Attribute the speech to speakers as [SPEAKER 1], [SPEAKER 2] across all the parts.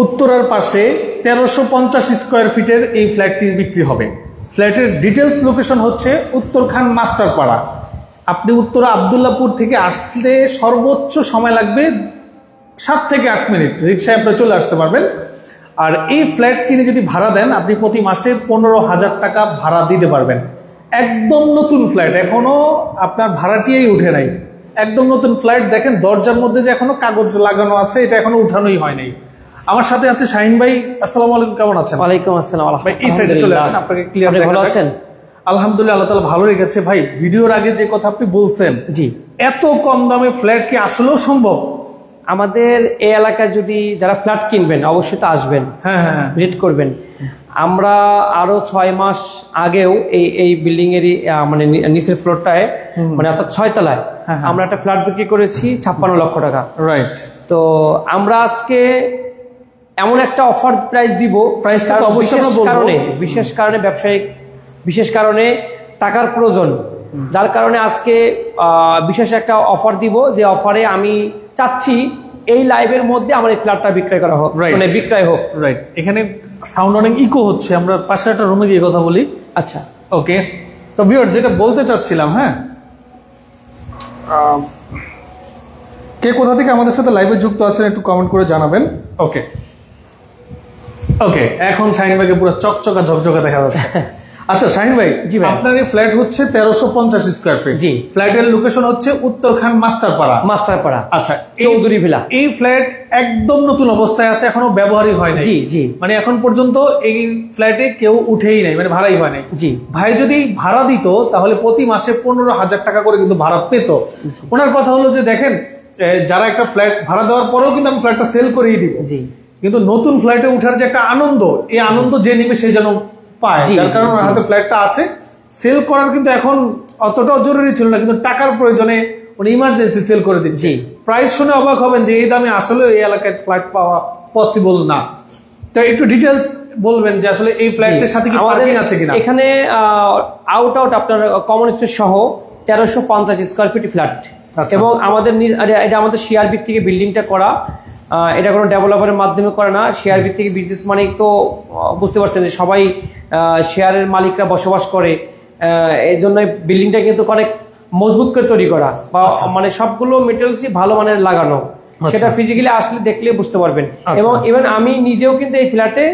[SPEAKER 1] উত্তরার পাশে 1350 স্কোয়ার ফিটের এই ফ্ল্যাটটি বিক্রি হবে। ফ্ল্যাটের ডিটেলস লোকেশন হচ্ছে উত্তরখান মাস্টারপাড়া। আপনি উত্তরা আবদুল্লাপুর থেকে আসতে সর্বোচ্চ সময় লাগবে 7 থেকে 8 মিনিট, রিক্সায় আপনি চলে আসতে পারবেন। আর এই ফ্ল্যাট কিনে যদি ভাড়া দেন আপনি প্রতি মাসে 15,000 টাকা ভাড়া দিতে পারবেন। একদম নতুন ফ্ল্যাট, এখনো আপনার ভাড়াটিয়েই উঠে নাই, একদম নতুন ফ্ল্যাট। দেখেন দরজার মধ্যে যে এখনো কাগজ লাগানো আছে, এটা এখনো উঠানোই হয় নাই। আমার সাথে আছে শাহিন ভাই। আসসালামু আলাইকুম, কেমন আছেন?
[SPEAKER 2] ওয়ালাইকুম আসসালাম।
[SPEAKER 1] ভাই এই সাইডে চলে আসেন, আপনাকে ক্লিয়ার দেখা
[SPEAKER 2] ভালো আছেন?
[SPEAKER 1] আলহামদুলিল্লাহ, আল্লাহ তাআলা ভালো রেখেছে। ভাই ভিডিওর আগে যে কথা আপনি বলছেন,
[SPEAKER 2] জি,
[SPEAKER 1] এত কম দামে ফ্ল্যাট কি আসলেও সম্ভব?
[SPEAKER 2] আমাদের এই এলাকায় যদি যারা ফ্ল্যাট কিনবেন অবশ্যই তো আসবেন, হ্যাঁ ভিজিট করবেন। আমরা আরো 6 মাস আগেও এই বিল্ডিং এরই মানে নিচের ফ্লোরটায়, মানে অর্থাৎ 6 তলায় আমরা একটা ফ্ল্যাট বিক্রি করেছি 56 লক্ষ টাকা।
[SPEAKER 1] রাইট।
[SPEAKER 2] তো আমরা আজকে এমন একটা অফার প্রাইস দিব,
[SPEAKER 1] প্রাইসটা অবশ্যই
[SPEAKER 2] বিশেষ কারণে ব্যবসায়িক বিশেষ কারণে টাকার প্রয়োজন, যার কারণে আজকে বিশেষ একটা অফার দিব। যে অফারে আমি চাচ্ছি এই লাইভের মধ্যে আমার এই ফ্ল্যাটটা বিক্রয় করা হোক, মানে বিক্রয় হোক।
[SPEAKER 1] রাইট। এখানে সাউন্ড অনেক ইকো হচ্ছে, আমরা পাশে একটা রুমে গিয়ে কথা বলি।
[SPEAKER 2] আচ্ছা,
[SPEAKER 1] ওকে। তো ভিউয়ার্স, যেটা বলতে চাচ্ছিলাম, হ্যাঁ, কে কোথা থেকে আমাদের সাথে লাইভে যুক্ত আছেন একটু কমেন্ট করে জানাবেন। ওকে ওকে, এখন শাহিন ভাইকে পুরো চকচকা ঝকঝকা দেখা যাচ্ছে। আচ্ছা শাহিন ভাই, জি ভাই, আপনার এই ফ্ল্যাট হচ্ছে 1350 স্কোয়ার ফিট। জি। ফ্ল্যাটের লোকেশন হচ্ছে উত্তরখান মাস্টারপাড়া। আচ্ছা,
[SPEAKER 2] চৌধুরী ভিলা।
[SPEAKER 1] এই ফ্ল্যাট একদম নতুন অবস্থায় আছে, এখনো ব্যবহারই হয় নাই।
[SPEAKER 2] জি জি,
[SPEAKER 1] মানে এখন পর্যন্ত এই ফ্ল্যাটে কেউ উঠেই নাই, মানে ভাড়াই হয় নাই।
[SPEAKER 2] জি।
[SPEAKER 1] ভাই যদি ভাড়া দিত তাহলে প্রতি মাসে 15,000 টাকা করে কিন্তু ভাড়া পেত। ওনার কথা হলো যে দেখেন, যারা একটা ফ্ল্যাট ভাড়া দেওয়ার পরেও কিন্তু আমি ফ্ল্যাটটা সেল করেই দিব। জি। কিন্তু নতুন ফ্ল্যাটে উঠার যে একটা আনন্দ, এই আনন্দ যে নিবে সে যেন পায়, যার কারণে ওনার হাতে ফ্ল্যাটটা আছে। সেল করার কিন্তু এখন অতটাও জরুরি ছিল না, কিন্তু টাকার প্রয়োজনে উনি ইমার্জেন্সি সেল করে দিচ্ছে। প্রাইস শুনে অবাক হবেন যে এই দামে আসলে এই এলাকায় ফ্ল্যাট পাওয়া পসিবল না। তো একটু ডিটেলস বলবেন যে আসলে এই ফ্ল্যাটের সাথে কি পার্কিং আছে কিনা?
[SPEAKER 2] এখানে আউট আপনার কমন স্পেস সহ 1350 স্কয়ার ফিট ফ্ল্যাট, এবং আমাদের এটা আমাদের শেয়ার ভিত্তিক বিল্ডিংটা করা। এটা কোনো ডেভেলপারের মাধ্যমে করে না, শেয়ার ভিত্তিক বিজনেস। মানে তো বুঝতে পারছেন যে সবাই শেয়ারের মালিকরা বসবাস করে, এই জন্য বিল্ডিংটা কিন্তু অনেক মজবুত করে তৈরি করা, বা মানে সবগুলো মেটেরিয়ালসই ভালো মানের লাগানো। সেটা ফিজিক্যালি আসলে দেখলে বুঝতে পারবেন। এবং ইভেন আমি নিজেও কিন্তু এই ফ্ল্যাটে,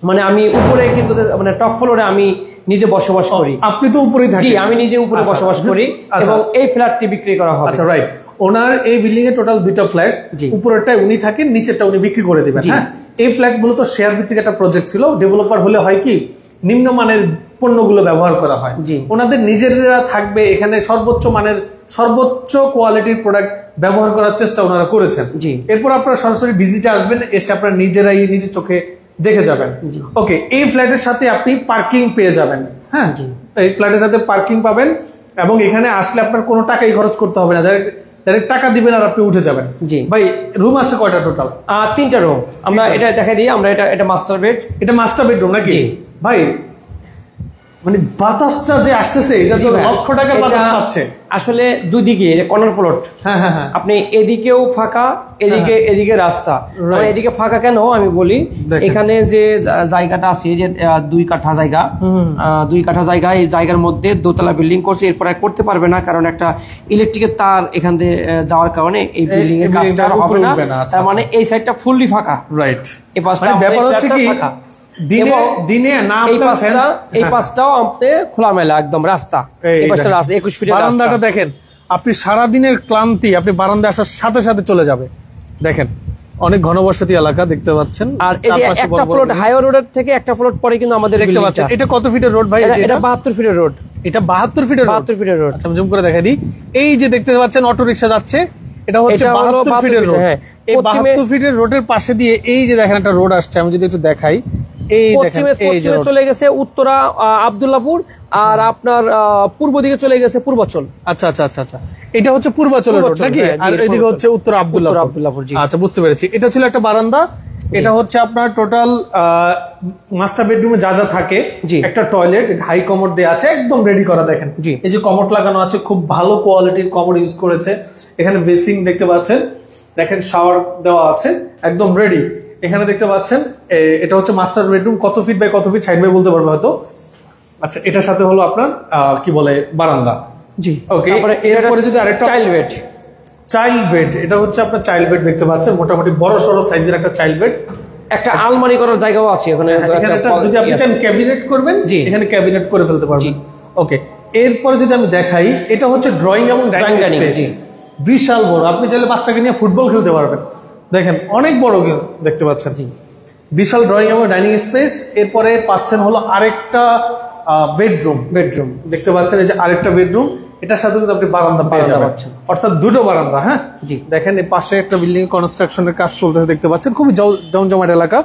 [SPEAKER 2] মানে আমি উপরে কিন্তু মানে টপ ফ্লোরে আমি নিজে বসবাস করি।
[SPEAKER 1] আপনি তো উপরেই থাকেন?
[SPEAKER 2] জি, আমি নিজে উপরে বসবাস করি, এবং এই ফ্ল্যাটটি বিক্রি করা হবে।
[SPEAKER 1] আচ্ছা, রাইট। ওনার এই বিল্ডিং এ টোটাল 2টা ফ্ল্যাট, উপরেরটায় উনি থাকেন, নিচেরটা উনি বিক্রি করে দিবেন। হ্যাঁ, এই ফ্ল্যাট মূলত শেয়ার ভিত্তিক একটা প্রজেক্ট ছিল। ডেভেলপার হলে হয় কি, নিম্নমানের পণ্যগুলো ব্যবহার করা হয়, ওনাদের নিজেরা থাকবে এখানে, সর্বোচ্চ মানের সর্বোচ্চ কোয়ালিটির প্রোডাক্ট ব্যবহার করার চেষ্টা ওনারা করেছেন। এরপর আপনারা সরাসরি ভিজিটে আসবেন, এসে আপনারা নিজেরাই নিজের চোখে দেখে যাবেন। ওকে, এই ফ্ল্যাটের সাথে আপনি পার্কিং পেয়ে যাবেন। হ্যাঁ, এই ফ্ল্যাটের সাথে পার্কিং পাবেন, এবং এখানে আসলে আপনার কোনো টাকাই খরচ করতে হবে না, ডাইরেক্ট টাকা দিবেন আর আপনি উঠে যাবেন। জি ভাই, রুম আছে কয়টা টোটাল?
[SPEAKER 2] 3টা রুম। আমরা এটা দেখাই দিই, আমরা এটা মাস্টার বেড।
[SPEAKER 1] এটা মাস্টার বেডরুম নাকি ভাই? মানে বাতাসটা যে আসতেছে, এটা তো লক্ষ টাকা বাতাস পাচ্ছে
[SPEAKER 2] আসলে। দুই দিকে কর্নার প্লট, আপনি এদিকেও ফাঁকা, এদিকে রাস্তা। মানে এদিকে ফাঁকা কেন আমি বলি, এখানে যে জায়গাটা আছে, যে 2 কাঠা জায়গা, 2 কাঠা জায়গা, এই জায়গার মধ্যে দোতলা বিল্ডিং করছে। এরপর করতে পারবে না, কারণ একটা ইলেকট্রিকের তার এখান দিয়ে যাওয়ার কারণে এই বিল্ডিং এর কাজটা হবে না। তার মানে এই সাইডটা ফুললি ফাঁকা।
[SPEAKER 1] রাইট।
[SPEAKER 2] এই পাশটা
[SPEAKER 1] ব্যাপার হচ্ছে কি, দিনে না
[SPEAKER 2] এই পাশটাও আপনি খোলামেলা একদম রাস্তা, এই পাশটা রাস্তা 21 ফিটের
[SPEAKER 1] বারান্দাটা দেখেন। আপনি সারা দিনের ক্লান্তি আপনি বারান্দায় আসার সাথে সাথে চলে যাবে। দেখেন, অনেক ঘনবসতি এলাকা দেখতে পাচ্ছেন।
[SPEAKER 2] আর এই একটা ফ্লোর হাইওয়ে রোডের থেকে একটা ফ্লোর পরে কিন্তু আমাদের
[SPEAKER 1] দেখতে পাচ্ছেন। এটা কত ফিটের রোড ভাই?
[SPEAKER 2] এটা 72 ফিটের রোড।
[SPEAKER 1] এটা 72 ফিটের রোড। আচ্ছা, আমি জুম করে দেখাই দিই। এই যে দেখতে পাচ্ছেন অটো রিকশা যাচ্ছে, এটা হচ্ছে 72 ফিটের রোড। এই 72 ফিটের রোডের পাশে দিয়ে এই যে দেখেন একটা রোড আসছে, আমি যদি একটু দেখাই, এই দেখেন এই যে
[SPEAKER 2] চলে গেছে উত্তরা আব্দুল্লাহপুর, আর আপনার পূর্ব দিকে চলে গেছে পূর্বাচল।
[SPEAKER 1] আচ্ছা আচ্ছা আচ্ছা আচ্ছা, এটা হচ্ছে পূর্বাচলের রোড নাকি? আর এদিকে হচ্ছে উত্তরা আব্দুল্লাহপুর। আচ্ছা, বুঝতে পেরেছি। এটা ছিল একটা বারান্দা। এটা হচ্ছে আপনার টোটাল মাস্টার বেডরুমে যা যা থাকে, একটা টয়লেট, হাই কমোড দেওয়া আছে, একদম রেডি করা। দেখেন এই যে কমোড লাগানো আছে, খুব ভালো কোয়ালিটির কমোড ইউজ করেছে। এখানে বেসিং দেখতে পাচ্ছেন, দেখেন শাওয়ার দেওয়া আছে, একদম রেডি। এখানে দেখতে পাচ্ছেন এটা হচ্ছে মাস্টার বেডরুম। কত ফিট বাই কত ফিট সাইড বাই বলতে পারবে হয়তো। আচ্ছা, এটার সাথে হলো আপনার কি বলে বারান্দা।
[SPEAKER 2] জি
[SPEAKER 1] ওকে, এরপরে যদি আরেকটা চাইল্ড বেড, এটা হচ্ছে আপনার চাইল্ড বেড দেখতে পাচ্ছেন, মোটামুটি বড় সড়ো সাইজের একটা চাইল্ড বেড।
[SPEAKER 2] একটা আলমারি করার জায়গাও আছে এখানে,
[SPEAKER 1] যদি আপনি চান ক্যাবিনেট করবেন এখানে ক্যাবিনেট করে ফেলতে পারবেন। ওকে, এরপরে যদি আমি দেখাই, এটা হচ্ছে ড্রয়িং এবং ডাইনিং স্পেস, বিশাল বড়। আপনি চাইলে বাচ্চাকে নিয়ে ফুটবল খেলতে পারবেন। দেখেন অনেক বড় দেখতে পাচ্ছেন, বিশাল ড্রয়িং এবং ডাইনিং স্পেস। এরপরে পাচ্ছেন হলো আরেকটা বেডরুম দেখতে পাচ্ছেন, এই যে আরেকটা বেডরুম, এটার সাথে কিন্তু আপনি বারান্দা পেয়ে যাবেন, অর্থাৎ দুটো বারান্দা। হ্যাঁ জি, দেখেন এই পাশে একটা বিল্ডিং কনস্ট্রাকশনের কাজ চলতেছে দেখতে পাচ্ছেন, খুবই জমজমাট এলাকা।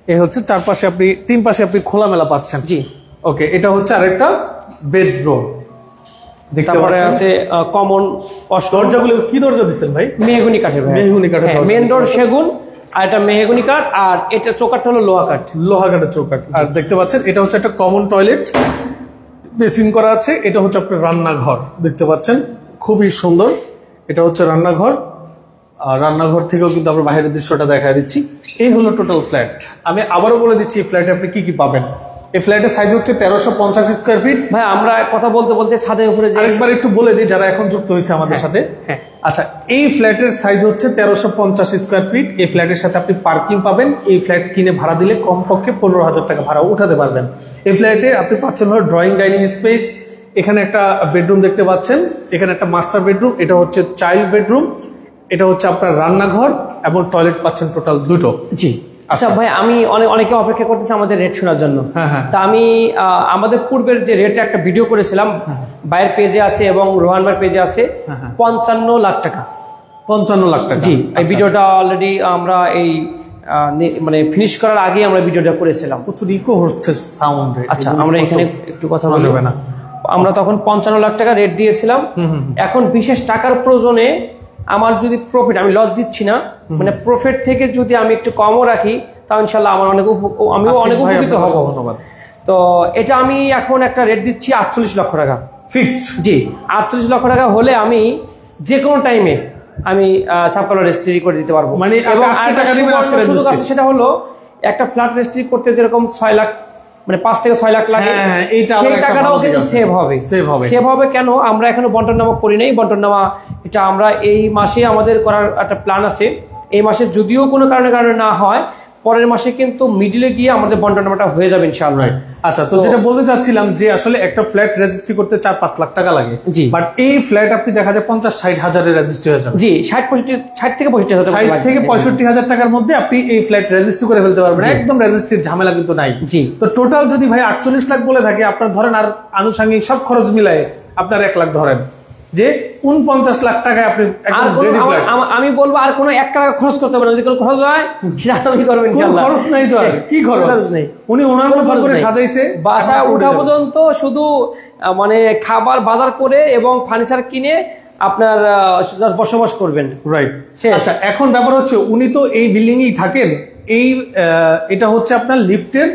[SPEAKER 1] এই হচ্ছে চারপাশে আপনি তিন পাশে আপনি খোলামেলা পাচ্ছেন। জি ওকে, এটা হচ্ছে আরেকটা বেডরুম।
[SPEAKER 2] তারপরে আছে কমন
[SPEAKER 1] দরজাগুলো কি দরজা দিচ্ছেন ভাই?
[SPEAKER 2] মেহগনি কাঠের। মেন ডোর সেগুন, আর এটা মেহগনি কাঠ, আর এটা চৌকাঠ হলো লোহা কাঠের
[SPEAKER 1] চৌকাঠ। আর দেখতে পাচ্ছেন এটা হচ্ছে একটা কমন টয়লেট, বেসিন করা আছে। এটা হচ্ছে আপনার রান্নাঘর দেখতে পাচ্ছেন, খুবই সুন্দর। এটা হচ্ছে রান্নাঘর, আর রান্নাঘর থেকেও কিন্তু আমরা বাইরের দৃশ্যটা দেখা দিচ্ছি। এই হলো টোটাল ফ্ল্যাট। আমি আবারও বলে দিচ্ছি এই ফ্ল্যাটে আপনি কি কি পাবেন। এই ফ্ল্যাটের সাইজ হচ্ছে 1350 স্কয়ার ফিট।
[SPEAKER 2] ভাই আমরা কথা বলতে বলতে ছাদের উপরে
[SPEAKER 1] আরেকবার একটু বলে দিই যারা এখন যুক্ত হয়েছে আমাদের সাথে। আচ্ছা, এই ফ্ল্যাটের সাইজ হচ্ছে 1350 স্কয়ার ফিট। এই ফ্ল্যাটের সাথে আপনি পার্কিং পাবেন। এই ফ্ল্যাট কিনে ভাড়া দিলে কমপক্ষে 15,000 টাকা ভাড়া উঠাতে পারবেন। এই ফ্ল্যাটে আপনি পাচ্ছেন হলো ড্রয়িং ডাইনিং স্পেস, এখানে একটা বেডরুম দেখতে পাচ্ছেন, এখানে একটা মাস্টার বেডরুম, এটা হচ্ছে চাইল্ড বেডরুম, এটা হচ্ছে আপনার রান্নাঘর এবং টয়লেট পাচ্ছেন টোটাল দুটো।
[SPEAKER 2] জি আচ্ছা ভাই, আমি অনেকে অপেক্ষা করতেছি আমাদের রেট শোনার জন্য। তা আমি আমাদের পূর্বের যে রেটটা একটা ভিডিও করেছিলাম, ভাইয়ের পেজে আছে এবং রোহান ভাইয়ের পেজে আছে, 55 লাখ টাকা।
[SPEAKER 1] 55 লাখ টাকা।
[SPEAKER 2] জি, এই ভিডিওটা অলরেডি আমরা এই মানে ফিনিশ করার আগে আমরা ভিডিওটা করেছিলাম।
[SPEAKER 1] প্রচুর ইকো হচ্ছে সাউন্ড।
[SPEAKER 2] আচ্ছা, আমরা এখানে একটু কথা বলবো না। আমরা তখন 55 লাখ টাকা রেট দিয়েছিলাম। এখন বিশেষ টাকার প্রয়োজনে আমার যদি প্রফিট, আমি লস দিচ্ছি না, মানে প্রফিট থেকে যদি আমি একটু কমও রাখি তাহলে ইনশাল্লাহ আমার আমিও অনেক উপকৃত হব। ধন্যবাদ। তো এটা আমি এখন একটা রেট দিচ্ছি 48 লক্ষ টাকা
[SPEAKER 1] ফিক্সড।
[SPEAKER 2] জি, 48 লক্ষ টাকা হলে আমি যে কোনো টাইমে আমি সাবকলার রেজিস্ট্রি করে দিতে পারবো। মানে এবং সুযোগ আছে, সেটা হলো একটা ফ্ল্যাট রেজিস্ট্রি করতে যেরকম 6 লাখ মানে 5 থেকে 6 লাখ লাগে, সেই টাকাটাও কিন্তু সেভ হবে। কেন আমরা এখনো বন্টননামা করি নাই। বন্টননামা এটা আমরা এই মাসে আমাদের করার একটা প্ল্যান আছে। এই মাসে যদিও কোনো কারণে না হয়, পরের মাসে কিন্তু মিডলে গিয়ে আমাদের বন্টননামাটা হয়ে যাবে ইনশাআল্লাহ।
[SPEAKER 1] আচ্ছা, তো যেটা বলতে চাচ্ছিলাম যে আসলে একটা ফ্ল্যাট রেজিস্ট্রি করতে 4-5 লাখ টাকা লাগে। জি, বাট এই ফ্ল্যাট আপনি দেখা যায় 50-60 হাজারের রেজিস্ট্রি হয়ে যাবে।
[SPEAKER 2] জি, 60 থেকে
[SPEAKER 1] 65 হাজার টাকার মধ্যে আপনি এই ফ্ল্যাট রেজিস্ট্রি করে ফেলতে পারবেন। একদম রেজিস্ট্রির ঝামেলা কিন্তু নাই। জি, তো টোটাল যদি ভাই 48 লাখ বলে থাকে, আপনার ধরেন আর আনুষঙ্গিক সব খরচ মিলায়ে আপনার 1 লাখ ধরেন, যে 49 লাখ টাকায় আপনি
[SPEAKER 2] আমি বলবো আর কোনো 1 টাকা খরচ করতে পারেন। যদি কোনো খরচ হয় সেটা আমি করবো ইনশাআল্লাহ।
[SPEAKER 1] খরচ নাই তো, আর কি খরচ নেই। উনি ওনার মতো করে সাজাইছে,
[SPEAKER 2] বাসা ওঠা পর্যন্ত শুধু মানে খাবার বাজার করে এবং ফার্নিচার কিনে আপনার জাস্ট বসবাস করবেন। রাইট।
[SPEAKER 1] আচ্ছা, এখন ব্যাপার হচ্ছে উনি তো এই বিল্ডিং এই থাকেন, এই এটা হচ্ছে আপনার লিফটের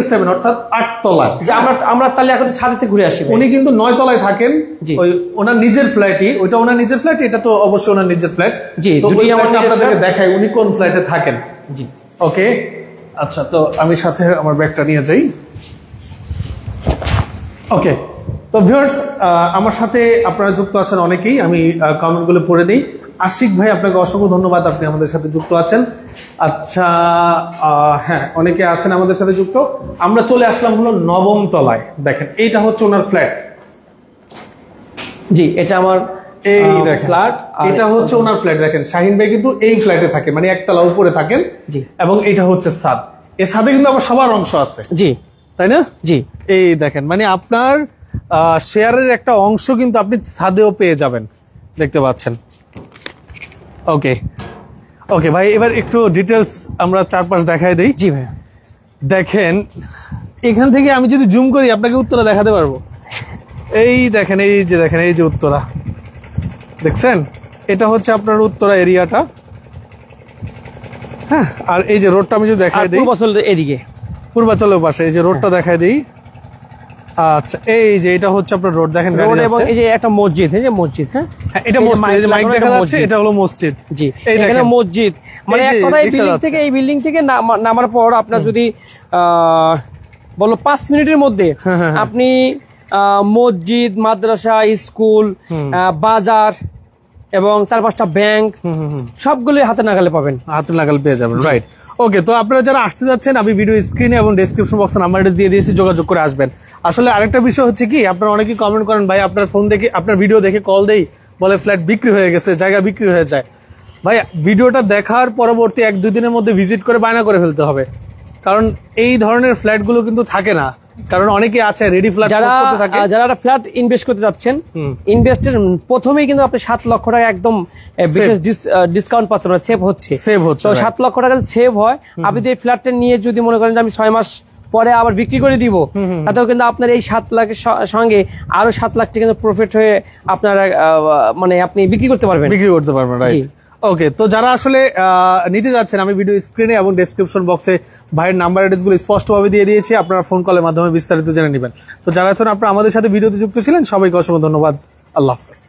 [SPEAKER 1] 7 অর্থাৎ 8 তলা।
[SPEAKER 2] আমরা তাহলে এখন ছাদে থেকে ঘুরে আসি।
[SPEAKER 1] উনি কিন্তু 9 তলায় থাকেন, ওই ওনার নিজের ফ্ল্যাটই, ওইটা ওনার নিজের ফ্ল্যাট, এটা তো অবশ্যই ওনার নিজের ফ্ল্যাট। জি, দুটি আপনাদেরকে দেখাই উনি কোন ফ্ল্যাটে থাকেন। জি ওকে। আচ্ছা, তো আমি সাথে আমার ব্যাগটা নিয়ে যাই। ওকে, তো ভিউয়ার্স, আমার সাথে আপনারা যুক্ত আছেন অনেকেই, আমি কমেন্টগুলো পড়ে দিই। আশিক ভাই, আপনাকে অসংখ্য ধন্যবাদ, আপনি আমাদের সাথে যুক্ত আছেন। আচ্ছা, হ্যাঁ, অনেকে আছেন আমাদের সাথে যুক্ত। আমরা চলে আসলাম হলো 9ম তলায়। দেখেন এইটা হচ্ছে ওনার ফ্ল্যাট।
[SPEAKER 2] জি, এটা আমার
[SPEAKER 1] এই দেখেন ফ্ল্যাট, এটা হচ্ছে ওনার ফ্ল্যাট। দেখেন শাহিন ভাই কিন্তু এই ফ্ল্যাটে থাকে, মানে একতলা উপরে থাকেন। জি, এবং এটা হচ্ছে ছাদ। এই ছাদে কিন্তু আবার সবার অংশ আছে। জি, তাই না? জি, এই দেখেন, মানে আপনার শেয়ারের একটা অংশ কিন্তু আপনি ছাদেও পেয়ে যাবেন, দেখতে পাচ্ছেন। ওকে ওকে ভাই, এবার একটু ডিটেলস আমরা চারপাশ দেখাই দিই। জি ভাই, দেখেন এখান থেকে আমি যদি জুম করি আপনাকে উত্তরা দেখাতে পারবো। এই দেখেন, এই যে দেখেন, এই যে উত্তরা দেখছেন, এটা হচ্ছে আপনার উত্তরা এরিয়াটা। হ্যাঁ, আর এই যে রোডটা আমি যদি দেখাই দিই,
[SPEAKER 2] এদিকে
[SPEAKER 1] পূর্বাচলের পাশে এই যে রোডটা দেখাই দিই, আচ্ছা, এই যে এটা হচ্ছে আপনার রোড, দেখেন
[SPEAKER 2] রোড, এবং এই যে একটা মসজিদ, এই যে মসজিদ, হ্যাঁ
[SPEAKER 1] এটা মসজিদ, এই যে মাইক দেখা যাচ্ছে, এটা হলো মসজিদ।
[SPEAKER 2] জি, এখানে মসজিদ, মানে এক কথায় এই বিল্ডিং থেকে নামার পর আপনার যদি বলো 5 মিনিটের মধ্যে আপনি মসজিদ, মাদ্রাসা, স্কুল, বাজার এবং 4-5টা ব্যাংক সবগুলো হাতে নাগালে পাবেন,
[SPEAKER 1] হাতে নাগাল পেয়ে যাবেন। রাইট, ওকে। তো আপনারা যারা আসতে যাচ্ছেন, আমি ভিডিও স্ক্রিনে এবং ডেসক্রিপশন বক্সে নাম্বার দিয়ে দিয়েছি, যোগাযোগ করে আসবেন। আসলে আরেকটা বিষয় হচ্ছে কি, আপনারা অনেকেই কমেন্ট করেন, ভাই আপনার ফোন দেখে, আপনার ভিডিও দেখে কল দেই, বলে ফ্ল্যাট বিক্রি হয়ে গেছে, জায়গা বিক্রি হয়ে যায়। ভাই ভিডিওটা দেখার পরবর্তী 1-2 দিনের মধ্যে ভিজিট করে বায়না করে ফেলতে হবে, কারণ এই ধরনের ফ্ল্যাটগুলো কিন্তু থাকে না, কারণ অনেকে আছে রেডি ফ্ল্যাট করতে থাকে।
[SPEAKER 2] যারা ফ্ল্যাট ইনভেস্ট করতে যাচ্ছেন, ইনভেস্টের প্রথমেই কিন্তু আপনি 7 লক্ষ টাকা একদম বিশেষ ডিসকাউন্ট পাচ্ছেন, সেভ হচ্ছে। তো 7 লক্ষ টাকা সেভ হয়। আপনি এই ফ্ল্যাটটা নিয়ে যদি মনে করেন যে আমি 6 মাস পরে আবার বিক্রি করে দিব, তাতেও কিন্তু আপনার এই 7 লাখের সঙ্গে আরো 7 লাখ টাকা কিন্তু প্রফিট হয়ে আপনার মানে আপনি বিক্রি করতে পারবেন,
[SPEAKER 1] রাইট। ওকে, তো যারা আসলে নিতে যাচ্ছেন, আমি ভিডিও স্ক্রিনে এবং ডেসক্রিপশন বক্সে ভাইয়ের নাম্বার অ্যাড্রেস গুলো স্পষ্টভাবে দিয়ে দিয়েছি, আপনারা ফোন কলের মাধ্যমে বিস্তারিত জেনে নেবেন। তো যারা এখন আপনারা আমাদের সাথে ভিডিওতে যুক্ত ছিলেন, সবাইকে অসংখ্য ধন্যবাদ। আল্লাহ হাফেজ।